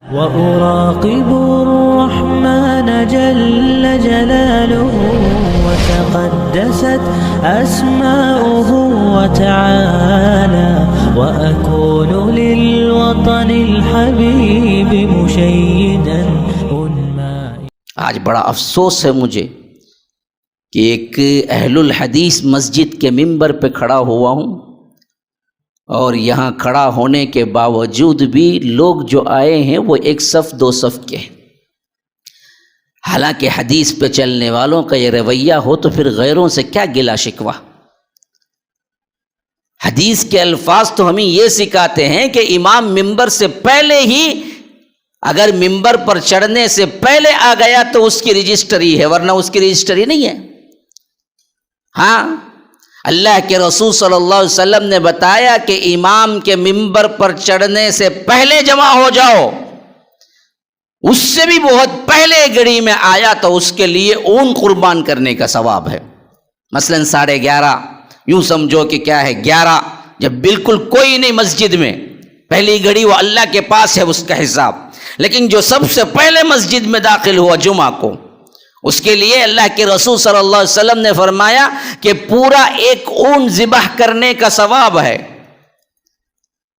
وأراقب الرحمن جل جلاله وتقدست أسماؤه وتعالى وأكون للوطن الحبيب مشيدا أنمائي. آج بڑا افسوس ہے مجھے کہ ایک اہل الحدیث مسجد کے ممبر پہ کھڑا ہوا ہوں اور یہاں کھڑا ہونے کے باوجود بھی لوگ جو آئے ہیں وہ ایک صف دو صف کے ہیں. حالانکہ حدیث پہ چلنے والوں کا یہ رویہ ہو تو پھر غیروں سے کیا گلا شکوہ. حدیث کے الفاظ تو ہمیں یہ سکھاتے ہیں کہ امام ممبر سے پہلے ہی اگر ممبر پر چڑھنے سے پہلے آ گیا تو اس کی رجسٹری ہے، ورنہ اس کی رجسٹری نہیں ہے. ہاں، اللہ کے رسول صلی اللہ علیہ وسلم نے بتایا کہ امام کے ممبر پر چڑھنے سے پہلے جمع ہو جاؤ. اس سے بھی بہت پہلے گھڑی میں آیا تو اس کے لیے اون قربان کرنے کا ثواب ہے. مثلا 11:30، یوں سمجھو کہ کیا ہے 11، جب بالکل کوئی نہیں مسجد میں، پہلی گھڑی وہ اللہ کے پاس ہے اس کا حساب. لیکن جو سب سے پہلے مسجد میں داخل ہوا جمعہ کو، اس کے لیے اللہ کے رسول صلی اللہ علیہ وسلم نے فرمایا کہ پورا ایک اون ذبح کرنے کا ثواب ہے.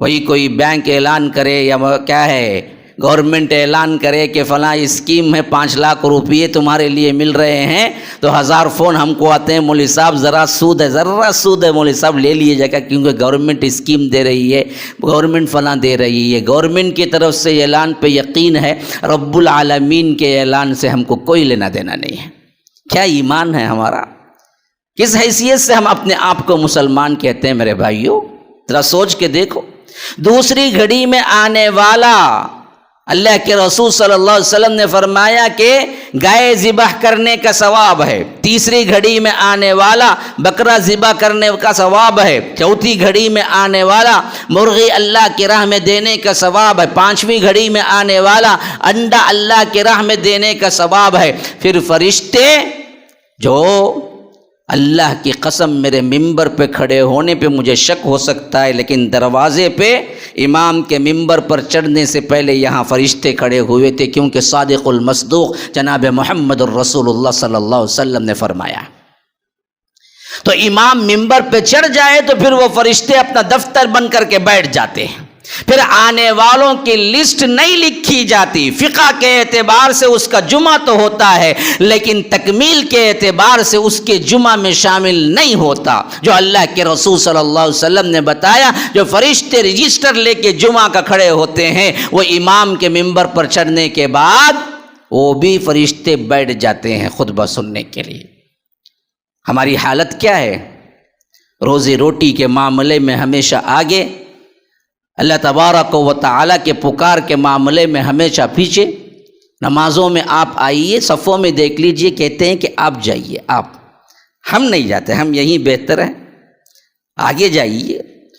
وہی کوئی بینک اعلان کرے یا کیا ہے گورنمنٹ اعلان کرے کہ فلاں اسکیم ہے 5 لاکھ روپیے تمہارے لیے مل رہے ہیں، تو 1000 فون ہم کو آتے ہیں، مولوی صاحب ذرا سود ہے، ذرا سود ہے، مولوی صاحب لے لیجیے گا کیونکہ گورنمنٹ اسکیم دے رہی ہے، گورنمنٹ فلاں دے رہی ہے. گورنمنٹ کی طرف سے اعلان پہ یقین ہے، رب العالمین کے اعلان سے ہم کو کوئی لینا دینا نہیں ہے. کیا ایمان ہے ہمارا؟ کس حیثیت سے ہم اپنے آپ کو مسلمان کہتے ہیں میرے بھائیوں؟ ذرا سوچ کے دیکھو. دوسری گھڑی میں آنے والا، اللہ کے رسول صلی اللہ علیہ وسلم نے فرمایا کہ گائے ذبح کرنے کا ثواب ہے. تیسری گھڑی میں آنے والا بکرا ذبح کرنے کا ثواب ہے. چوتھی گھڑی میں آنے والا مرغی اللہ کی راہ میں دینے کا ثواب ہے. 5ویں گھڑی میں آنے والا انڈا اللہ کی راہ میں دینے کا ثواب ہے. پھر فرشتے جو اللہ کی قسم میرے ممبر پہ کھڑے ہونے پہ مجھے شک ہو سکتا ہے، لیکن دروازے پہ امام کے ممبر پر چڑھنے سے پہلے یہاں فرشتے کھڑے ہوئے تھے، کیونکہ صادق المصدوق جناب محمد الرسول اللہ صلی اللہ علیہ وسلم نے فرمایا. تو امام ممبر پہ چڑھ جائے تو پھر وہ فرشتے اپنا دفتر بند کر کے بیٹھ جاتے ہیں. پھر آنے والوں کی لسٹ نہیں لکھی جاتی. فقہ کے اعتبار سے اس کا جمعہ تو ہوتا ہے، لیکن تکمیل کے اعتبار سے اس کے جمعہ میں شامل نہیں ہوتا. جو اللہ کے رسول صلی اللہ علیہ وسلم نے بتایا، جو فرشتے رجسٹر لے کے جمعہ کا کھڑے ہوتے ہیں، وہ امام کے ممبر پر چڑھنے کے بعد وہ بھی فرشتے بیٹھ جاتے ہیں خطبہ سننے کے لیے. ہماری حالت کیا ہے؟ روزی روٹی کے معاملے میں ہمیشہ آگے، اللہ تبارک و تعالیٰ کے پکار کے معاملے میں ہمیشہ پیچھے. نمازوں میں آپ آئیے، صفوں میں دیکھ لیجئے، کہتے ہیں کہ آپ جائیے، ہم نہیں جاتے، ہم یہیں بہتر ہیں، آگے جائیے.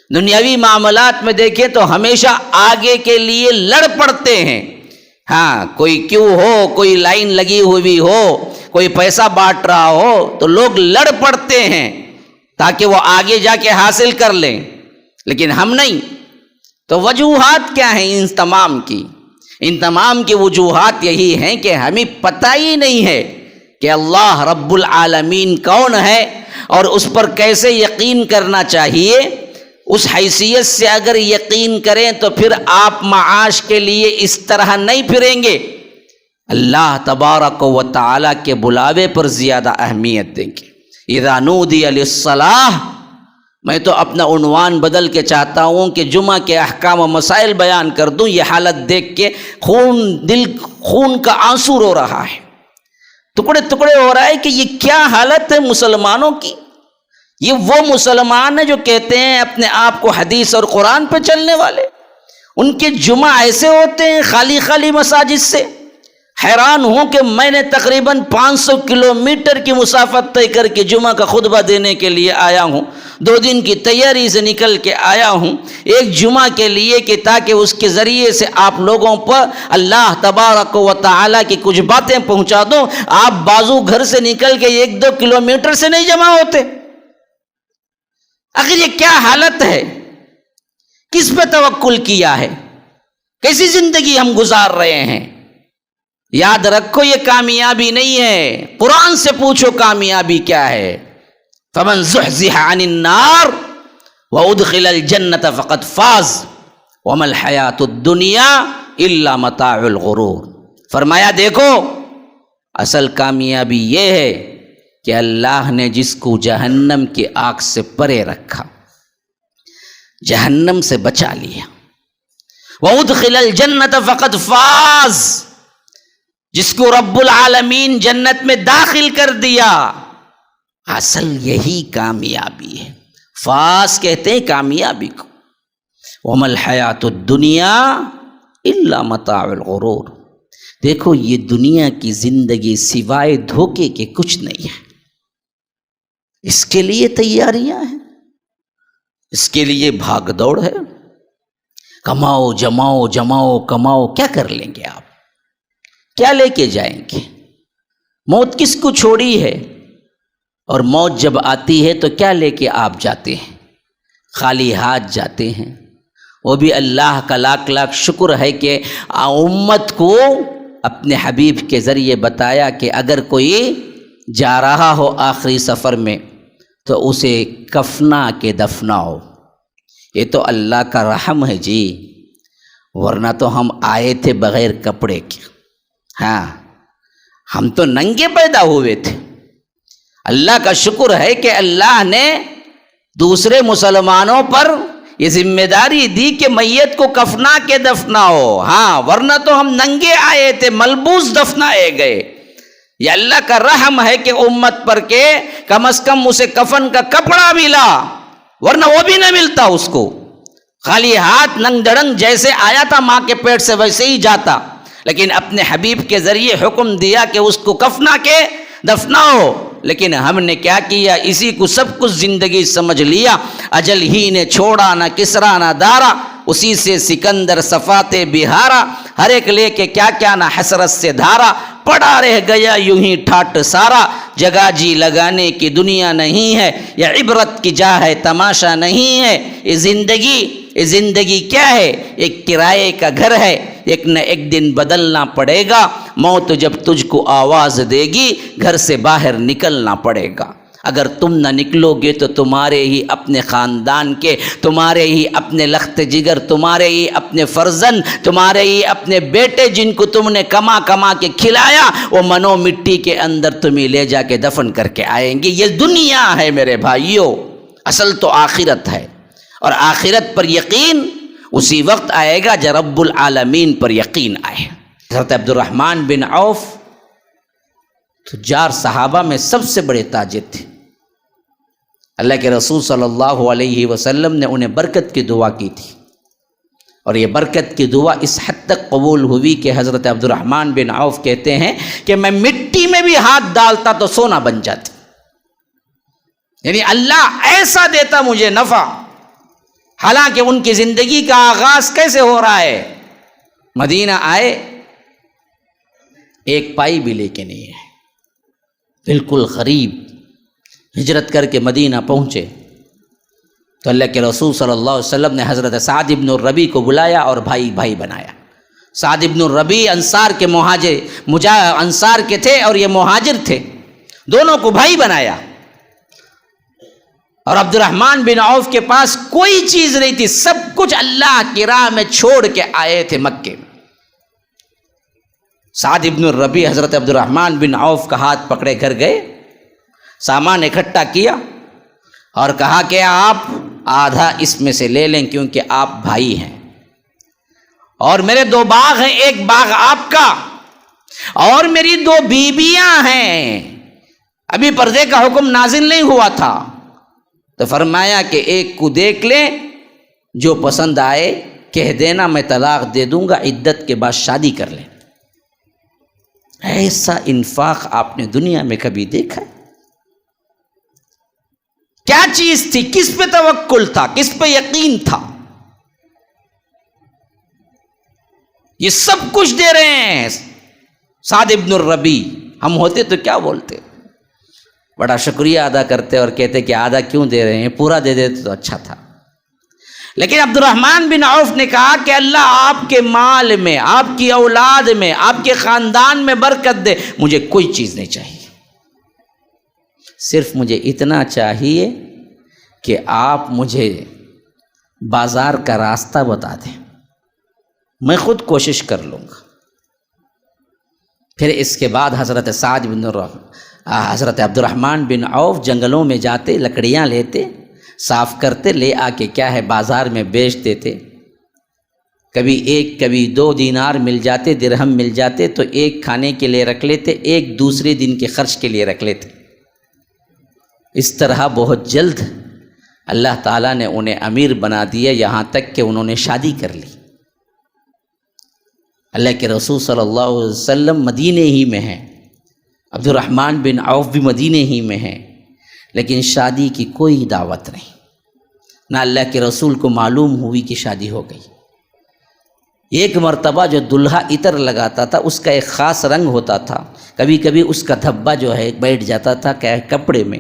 دنیاوی معاملات میں دیکھیں تو ہمیشہ آگے کے لیے لڑ پڑتے ہیں. ہاں، کوئی کیوں ہو، کوئی لائن لگی ہوئی ہو، کوئی پیسہ بانٹ رہا ہو تو لوگ لڑ پڑتے ہیں تاکہ وہ آگے جا کے حاصل کر لیں، لیکن ہم نہیں. تو وجوہات کیا ہیں ان تمام کی؟ ان تمام کی وجوہات یہی ہیں کہ ہمیں پتہ ہی نہیں ہے کہ اللہ رب العالمین کون ہے اور اس پر کیسے یقین کرنا چاہیے. اس حیثیت سے اگر یقین کریں تو پھر آپ معاش کے لیے اس طرح نہیں پھریں گے. اللہ تبارک و تعالیٰ کے بلاوے پر زیادہ اہمیت دیں گے. اذا نودی للصلاۃ، میں تو اپنا عنوان بدل کے چاہتا ہوں کہ جمعہ کے احکام و مسائل بیان کر دوں. یہ حالت دیکھ کے خون کا آنسو رو رہا ہے، ٹکڑے ٹکڑے ہو رہا ہے کہ یہ کیا حالت ہے مسلمانوں کی. یہ وہ مسلمان ہیں جو کہتے ہیں اپنے آپ کو حدیث اور قرآن پہ چلنے والے، ان کے جمعہ ایسے ہوتے ہیں خالی خالی مساجد سے. حیران ہوں کہ میں نے تقریباً 500 کلومیٹر کی مسافت طے کر کے جمعہ کا خطبہ دینے کے لیے آیا ہوں. 2 دن کی تیاری سے نکل کے آیا ہوں ایک جمعہ کے لیے کہ تاکہ اس کے ذریعے سے آپ لوگوں پر اللہ تبارک و تعالیٰ کی کچھ باتیں پہنچا دوں. آپ بازو گھر سے نکل کے 1-2 کلومیٹر سے نہیں جمع ہوتے. آخر یہ کیا حالت ہے؟ کس پہ توکل کیا ہے؟ کیسی زندگی ہم گزار رہے ہیں؟ یاد رکھو یہ کامیابی نہیں ہے. قرآن سے پوچھو کامیابی کیا ہے. فمن زحزح عن النار وادخل الجنة فقد فاز وما الحیاۃ الدنیا الا متاع الغرور. فرمایا دیکھو اصل کامیابی یہ ہے کہ اللہ نے جس کو جہنم کی آگ سے پرے رکھا، جہنم سے بچا لیا. وادخل الجنة فقد فاز، جس کو رب العالمین جنت میں داخل کر دیا، اصل یہی کامیابی ہے. فاز کہتے ہیں کامیابی کو. وما الحیاۃ الدنیا الا متاع الغرور. دیکھو یہ دنیا کی زندگی سوائے دھوکے کے کچھ نہیں ہے. اس کے لیے تیاریاں ہیں، اس کے لیے بھاگ دوڑ ہے. کماؤ جماؤ جماؤ کماؤ، کیا کر لیں گے آپ؟ کیا لے کے جائیں گے؟ موت کس کو چھوڑی ہے؟ اور موت جب آتی ہے تو کیا لے کے آپ جاتے ہیں؟ خالی ہاتھ جاتے ہیں. وہ بھی اللہ کا لاکھ لاکھ شکر ہے کہ امت کو اپنے حبیب کے ذریعے بتایا کہ اگر کوئی جا رہا ہو آخری سفر میں تو اسے کفنا کے دفناؤ. یہ تو اللہ کا رحم ہے جی، ورنہ تو ہم آئے تھے بغیر کپڑے کے. ہاں ہم تو ننگے پیدا ہوئے تھے. اللہ کا شکر ہے کہ اللہ نے دوسرے مسلمانوں پر یہ ذمہ داری دی کہ میت کو کفنا کے دفناؤ. ہاں ورنہ تو ہم ننگے آئے تھے، ملبوس دفنائے گئے. یہ اللہ کا رحم ہے کہ امت پر کہ کم از کم اسے کفن کا کپڑا ملا، ورنہ وہ بھی نہ ملتا اس کو. خالی ہاتھ ننگ دڑنگ جیسے آیا تھا ماں کے پیٹ سے ویسے ہی جاتا. لیکن اپنے حبیب کے ذریعے حکم دیا کہ اس کو کفنا کے دفناؤ. لیکن ہم نے کیا کیا؟ اسی کو سب کچھ زندگی سمجھ لیا. اجل ہی نے چھوڑا نہ کسرا نہ دارا، اسی سے سکندر صفات بہارا. ہر ایک لے کے کیا کیا نہ حسرت سے دھارا، پڑا رہ گیا یوں ہی ٹھاٹ سارا. جگہ جی لگانے کی دنیا نہیں ہے، یہ عبرت کی جا ہے تماشا نہیں ہے. یہ زندگی کیا ہے؟ ایک کرائے کا گھر ہے، ایک نہ ایک دن بدلنا پڑے گا. موت جب تجھ کو آواز دے گی گھر سے باہر نکلنا پڑے گا. اگر تم نہ نکلو گے تو تمہارے ہی اپنے خاندان کے، تمہارے ہی اپنے لخت جگر، تمہارے ہی اپنے فرزند، تمہارے ہی اپنے بیٹے جن کو تم نے کما کما کے کھلایا، وہ منو مٹی کے اندر تمہیں لے جا کے دفن کر کے آئیں گے. یہ دنیا ہے میرے بھائیوں، اصل تو آخرت ہے. اور آخرت پر یقین اسی وقت آئے گا جب رب العالمین پر یقین آئے. حضرت عبد الرحمن بن عوف تجار صحابہ میں سب سے بڑے تاجر تھے. اللہ کے رسول صلی اللہ علیہ وسلم نے انہیں برکت کی دعا کی تھی، اور یہ برکت کی دعا اس حد تک قبول ہوئی کہ حضرت عبد الرحمن بن عوف کہتے ہیں کہ میں مٹی میں بھی ہاتھ ڈالتا تو سونا بن جاتا. یعنی اللہ ایسا دیتا مجھے نفع. حالانکہ ان کی زندگی کا آغاز کیسے ہو رہا ہے؟ مدینہ آئے، ایک پائی بھی لے کے نہیں ہے، بالکل غریب. ہجرت کر کے مدینہ پہنچے تو اللہ کے رسول صلی اللہ علیہ وسلم نے حضرت سعد بن الربی کو بلایا اور بھائی بھائی بنایا. سعد بن الربی انصار کے تھے اور یہ مہاجر تھے، دونوں کو بھائی بنایا. اور عبد الرحمن بن عوف کے پاس کوئی چیز نہیں تھی، سب کچھ اللہ کی راہ میں چھوڑ کے آئے تھے مکے میں. سعد بن الربی حضرت عبد الرحمن بن عوف کا ہاتھ پکڑے گھر گئے، سامان اکٹھا کیا اور کہا کہ آپ آدھا اس میں سے لے لیں کیونکہ آپ بھائی ہیں، اور میرے 2 باغ ہیں، ایک باغ آپ کا، اور میری 2 بیویاں ہیں. ابھی پردے کا حکم نازل نہیں ہوا تھا. تو فرمایا کہ ایک کو دیکھ لیں، جو پسند آئے کہہ دینا میں طلاق دے دوں گا، عدت کے بعد شادی کر لیں. ایسا انفاق آپ نے دنیا میں کبھی دیکھا ہے؟ کیا چیز تھی؟ کس پہ توکل تھا؟ کس پہ یقین تھا؟ یہ سب کچھ دے رہے ہیں سعد بن الربی. ہم ہوتے تو کیا بولتے؟ بڑا شکریہ ادا کرتے اور کہتے کہ آدھا کیوں دے رہے ہیں، پورا دے دیتے تو اچھا تھا. لیکن عبد الرحمن بن عوف نے کہا کہ اللہ آپ کے مال میں، آپ کی اولاد میں، آپ کے خاندان میں برکت دے، مجھے کوئی چیز نہیں چاہیے، صرف مجھے اتنا چاہیے کہ آپ مجھے بازار کا راستہ بتا دیں، میں خود کوشش کر لوں گا۔ پھر اس کے بعد حضرت عبد الرحمن بن عوف جنگلوں میں جاتے، لکڑیاں لیتے، صاف کرتے، لے آ کے کیا ہے بازار میں بیچ دیتے۔ کبھی 1 کبھی 2 دینار مل جاتے، درہم مل جاتے تو ایک کھانے کے لیے رکھ لیتے، ایک دوسرے دن کے خرچ کے لیے رکھ لیتے۔ اس طرح بہت جلد اللہ تعالیٰ نے انہیں امیر بنا دیا، یہاں تک کہ انہوں نے شادی کر لی۔ اللہ کے رسول صلی اللہ علیہ وسلم مدینے ہی میں ہیں، عبد الرحمن بن عوف بھی مدینے ہی میں ہیں، لیکن شادی کی کوئی دعوت نہیں، نہ اللہ کے رسول کو معلوم ہوئی کہ شادی ہو گئی۔ ایک مرتبہ جو دلہا عطر لگاتا تھا اس کا ایک خاص رنگ ہوتا تھا، کبھی کبھی اس کا دھبا جو ہے بیٹھ جاتا تھا کپڑے میں۔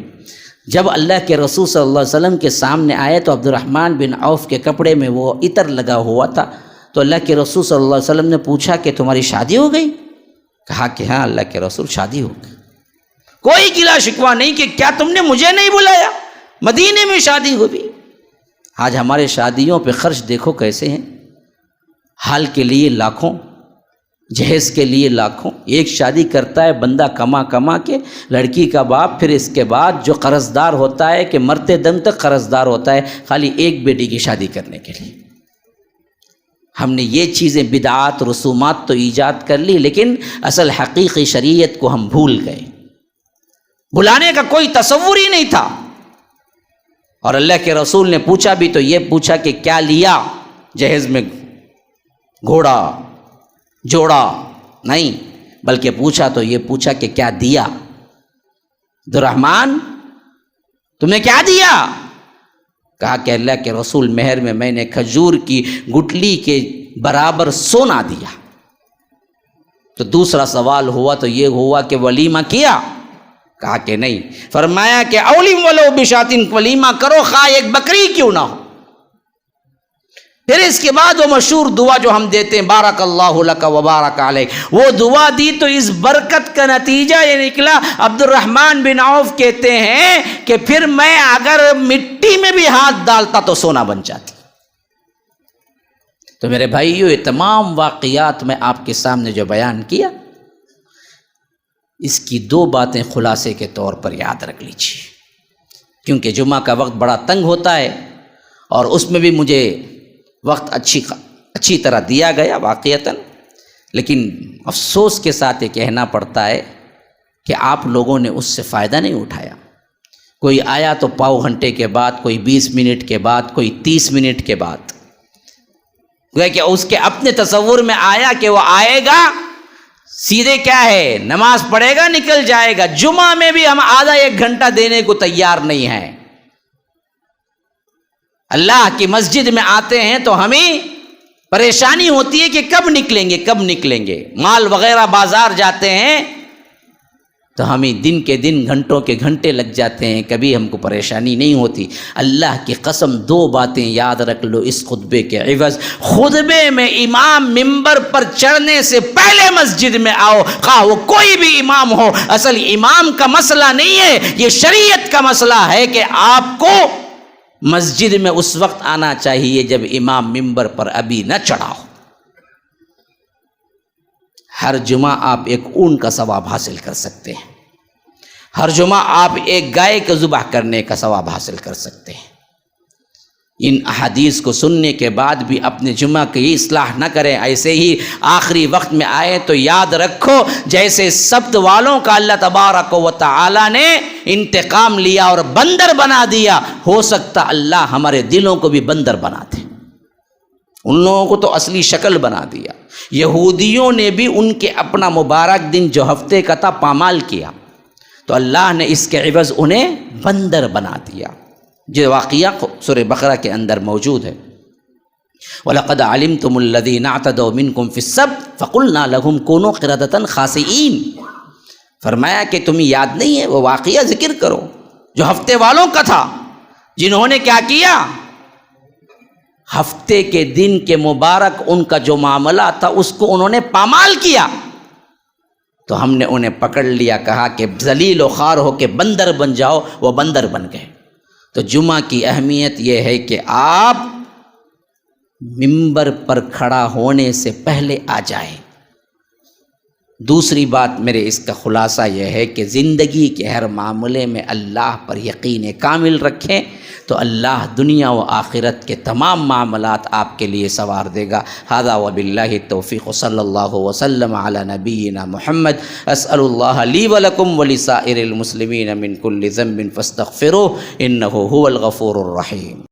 جب اللہ کے رسول صلی اللہ علیہ وسلم کے سامنے آئے تو عبد الرحمن بن عوف کے کپڑے میں وہ عطر لگا ہوا تھا، تو اللہ کے رسول صلی اللہ علیہ وسلم نے پوچھا کہ تمہاری شادی ہو گئی؟ کہا کہ ہاں اللہ کے رسول شادی ہو گئی۔ کوئی گلا شکوہ نہیں کہ کیا تم نے مجھے نہیں بلایا، مدینے میں شادی ہوئی۔ آج ہمارے شادیوں پہ خرچ دیکھو کیسے ہیں، حال کے لیے لاکھوں، جہیز کے لیے لاکھوں۔ ایک شادی کرتا ہے بندہ کما کے، لڑکی کا باپ، پھر اس کے بعد جو قرض دار ہوتا ہے کہ مرتے دم تک قرض دار ہوتا ہے خالی ایک بیٹی کی شادی کرنے کے لیے۔ ہم نے یہ چیزیں بدعات رسومات تو ایجاد کر لی، لیکن اصل حقیقی شریعت کو ہم بھول گئے، بلانے کا کوئی تصور ہی نہیں تھا۔ اور اللہ کے رسول نے پوچھا بھی تو یہ پوچھا کہ کیا لیا جہیز میں، گھوڑا جوڑا نہیں، بلکہ پوچھا تو یہ پوچھا کہ کیا دیا، عبد الرحمن تم نے کیا دیا؟ کہا کہ اللہ کے رسول مہر میں نے کھجور کی گٹلی کے برابر سونا دیا۔ تو دوسرا سوال ہوا تو یہ ہوا کہ ولیمہ کیا؟ کہا کہ نہیں۔ فرمایا کہ اولیم ولو بشاتن، ولیمہ کرو خواہ ایک بکری کیوں نہ ہو۔ پھر اس کے بعد وہ مشہور دعا جو ہم دیتے ہیں بارک اللہ لک و بارک علیک، وہ دعا دی تو اس برکت کا نتیجہ یہ نکلا، عبد الرحمن بن عوف کہتے ہیں کہ پھر میں اگر مٹی میں بھی ہاتھ ڈالتا تو سونا بن جاتی۔ تو میرے بھائیو، یہ تمام واقعات میں آپ کے سامنے جو بیان کیا، اس کی 2 باتیں خلاصے کے طور پر یاد رکھ لیجیے، کیونکہ جمعہ کا وقت بڑا تنگ ہوتا ہے اور اس میں بھی مجھے وقت اچھی طرح دیا گیا واقعتاً، لیکن افسوس کے ساتھ یہ کہنا پڑتا ہے کہ آپ لوگوں نے اس سے فائدہ نہیں اٹھایا۔ کوئی آیا تو پاؤ گھنٹے کے بعد، کوئی 20 منٹ کے بعد، کوئی 30 منٹ کے بعد، کہ اس کے اپنے تصور میں آیا کہ وہ آئے گا سیدھے کیا ہے نماز پڑھے گا نکل جائے گا۔ جمعہ میں بھی ہم آدھا 1 گھنٹہ دینے کو تیار نہیں ہیں۔ اللہ کی مسجد میں آتے ہیں تو ہمیں پریشانی ہوتی ہے کہ کب نکلیں گے، مال وغیرہ بازار جاتے ہیں تو ہمیں دن کے دن گھنٹوں کے گھنٹے لگ جاتے ہیں، کبھی ہم کو پریشانی نہیں ہوتی۔ اللہ کی قسم 2 باتیں یاد رکھ لو اس خطبے کے عوض۔ خطبے میں امام ممبر پر چڑھنے سے پہلے مسجد میں آؤ، خواہ وہ کوئی بھی امام ہو۔ اصل امام کا مسئلہ نہیں ہے، یہ شریعت کا مسئلہ ہے کہ آپ کو مسجد میں اس وقت آنا چاہیے جب امام ممبر پر ابھی نہ چڑھا ہو۔ ہر جمعہ آپ ایک اون کا ثواب حاصل کر سکتے ہیں، ہر جمعہ آپ ایک گائے کا ذبح کرنے کا ثواب حاصل کر سکتے ہیں۔ ان احادیث کو سننے کے بعد بھی اپنے جمعہ کی اصلاح نہ کریں، ایسے ہی آخری وقت میں آئے تو یاد رکھو جیسے سبت والوں کا اللہ تبارک و تعالی نے انتقام لیا اور بندر بنا دیا، ہو سکتا اللہ ہمارے دلوں کو بھی بندر بنا دے۔ ان لوگوں کو تو اصلی شکل بنا دیا، یہودیوں نے بھی ان کے اپنا مبارک دن جو ہفتے کا تھا پامال کیا، تو اللہ نے اس کے عوض انہیں بندر بنا دیا۔ جو واقعہ سورہ بقرہ کے اندر موجود ہے، وَلَقَدْ عَلِمْتُمُ الَّذِينَ اعْتَدَوْا مِنْكُمْ فِي السَّبْتِ فَقُلْنَا لَهُمْ كُونُوا قِرَدَةً خَاسِئِينَ۔ فرمایا کہ تمہیں یاد نہیں ہے، وہ واقعہ ذکر کرو جو ہفتے والوں کا تھا، جنہوں نے کیا کیا، ہفتے کے دن کے مبارک ان کا جو معاملہ تھا اس کو انہوں نے پامال کیا، تو ہم نے انہیں پکڑ لیا، کہا کہ ذلیل و خوار ہو کے بندر بن جاؤ، وہ بندر بن گئے۔ تو جمعہ کی اہمیت یہ ہے کہ آپ ممبر پر کھڑا ہونے سے پہلے آ جائیں۔ دوسری بات میرے اس کا خلاصہ یہ ہے کہ زندگی کے ہر معاملے میں اللہ پر یقین کامل رکھیں تو اللہ دنیا و آخرت کے تمام معاملات آپ کے لیے سنوار دے گا۔ ھذا وباللہ التوفیق، صلی اللہ وسلم علی نبینا محمد۔ اسأل اللہ لی ولکم ولسائر المسلمین من کل ذنب فاستغفروہ انہ هو الغفور الرحیم۔